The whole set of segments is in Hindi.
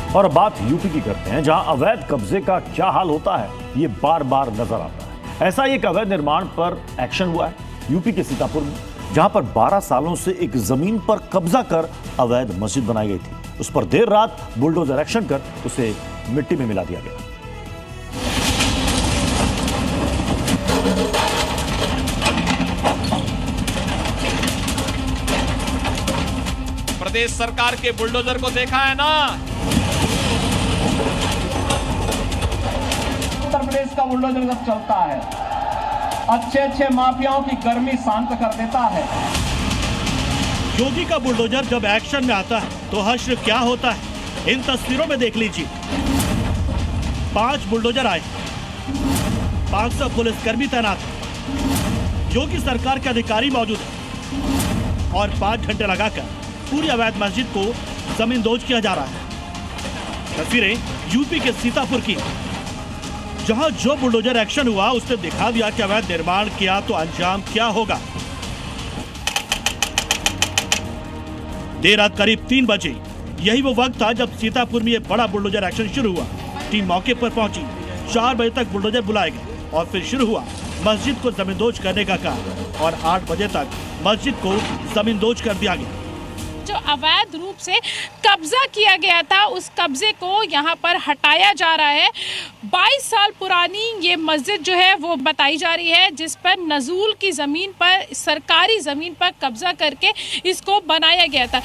और अब बात यूपी की करते हैं, जहां अवैध कब्जे का क्या हाल होता है ये बार बार नजर आता है। ऐसा ही एक अवैध निर्माण पर एक्शन हुआ है यूपी के सीतापुर में, जहां पर 12 सालों से एक जमीन पर कब्जा कर अवैध मस्जिद बनाई गई थी। उस पर देर रात बुलडोजर एक्शन कर उसे मिट्टी में मिला दिया गया। प्रदेश सरकार के बुलडोजर को देखा है ना। उत्तर प्रदेश का बुलडोजर जब चलता है, अच्छे माफियाओं की गर्मी शांत कर देता है। योगी का बुलडोजर जब एक्शन में आता है तो हश्र क्या होता है, इन तस्वीरों में देख लीजिए। 5 बुलडोजर आए, 500 पुलिसकर्मी तैनात, योगी सरकार के अधिकारी मौजूद हैं और 5 घंटे लगाकर पूरी अवैध मस्जिद को जमींदोज किया जा रहा है। तस्वीरें यूपी के सीतापुर की, जहां जो बुलडोजर एक्शन हुआ उसने दिखा दिया कि अवैध निर्माण किया तो अंजाम क्या होगा। देर रात करीब 3 बजे यही वो वक्त था जब सीतापुर में ये बड़ा बुलडोजर एक्शन शुरू हुआ। टीम मौके पर पहुंची, 4 बजे तक बुलडोजर बुलाए गए और फिर शुरू हुआ मस्जिद को जमींदोज करने का काम और 8 बजे तक मस्जिद को जमींदोज कर दिया गया। जो अवैध रूप से कब्जा किया गया था उस कब्जे को यहाँ पर हटाया जा रहा है। 22 साल पुरानी ये मस्जिद जो है वो बताई जा रही है, जिस पर नजूल की जमीन पर, सरकारी जमीन पर कब्जा करके इसको बनाया गया था।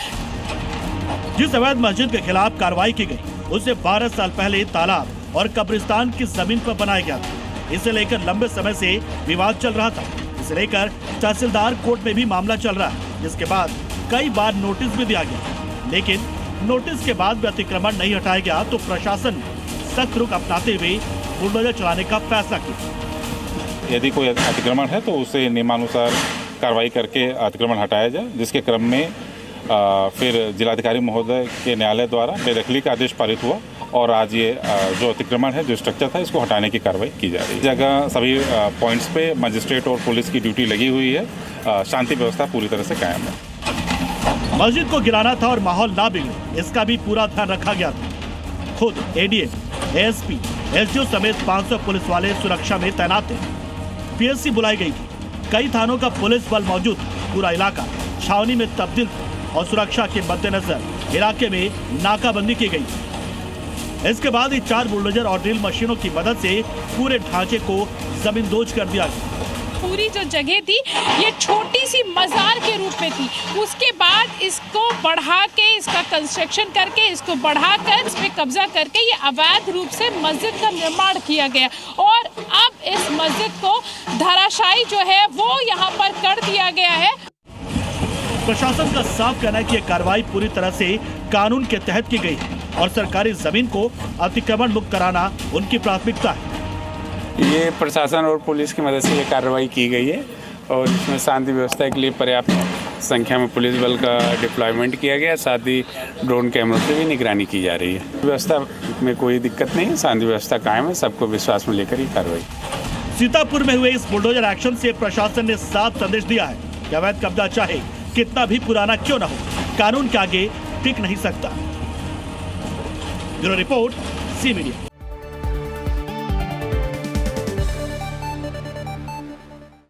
जिस अवैध मस्जिद के खिलाफ कार्रवाई की गई उसे 12 साल पहले तालाब और कब्रिस्तान की जमीन पर बनाया गया था। इसे लेकर लंबे समय से विवाद चल रहा था। इसे लेकर तहसीलदार कोर्ट में भी मामला चल रहा है, जिसके बाद कई बार नोटिस भी दिया गया, लेकिन नोटिस के बाद भी अतिक्रमण नहीं हटाया गया तो प्रशासन सख्त रुख अपनाते हुए बुलडोजर चलाने का फैसला किया। यदि कोई अतिक्रमण है तो उसे नियमानुसार कार्रवाई करके अतिक्रमण हटाया जाए, जिसके क्रम में फिर जिलाधिकारी महोदय के न्यायालय द्वारा बेदखली का आदेश पारित हुआ और आज ये जो अतिक्रमण है, जो स्ट्रक्चर था, इसको हटाने की कार्रवाई की जा रही है। जगह सभी पॉइंट्स पे मजिस्ट्रेट और पुलिस की ड्यूटी लगी हुई है। शांति व्यवस्था पूरी तरह से कायम है। मस्जिद को गिराना था और माहौल ना बिगड़े, इसका भी पूरा ध्यान रखा गया था। खुद एडीएम, एएसपी, एसडीओ समेत 500 पुलिस वाले सुरक्षा में तैनात थे। पीएससी बुलाई गई थी, कई थानों का पुलिस बल मौजूद, पूरा इलाका छावनी में तब्दील और सुरक्षा के मद्देनजर इलाके में नाकाबंदी की गई। इसके बाद ही 4 बुलडोजर और ड्रिल मशीनों की मदद से पूरे ढांचे को जमींदोज कर दिया गया। पूरी जो जगह थी ये छोटी सी मजार के रूप में थी, उसके बाद इसको बढ़ा के, इसका कंस्ट्रक्शन करके, इसको बढ़ाकर इस पे कब्जा करके ये अवैध रूप से मस्जिद का निर्माण किया गया और अब इस मस्जिद को धराशायी जो है वो यहाँ पर कर दिया गया है। प्रशासन का साफ कहना है कि ये कार्रवाई पूरी तरह से कानून के तहत की गई है और सरकारी जमीन को अतिक्रमण मुक्त कराना उनकी प्राथमिकता है। ये प्रशासन और पुलिस की मदद से ये कार्रवाई की गई है और इसमें शांति व्यवस्था के लिए पर्याप्त संख्या में पुलिस बल का डिप्लॉयमेंट किया गया, साथ ही ड्रोन कैमरों से भी निगरानी की जा रही है। व्यवस्था में कोई दिक्कत नहीं है, शांति व्यवस्था कायम है, सबको विश्वास में लेकर ये कार्रवाई। सीतापुर में हुए इस बुलडोजर एक्शन से प्रशासन ने साफ संदेश दिया है कि अवैध कब्जा चाहे कितना भी पुराना क्यों न हो, कानून के आगे टिक नहीं सकता। Bureau report, C media.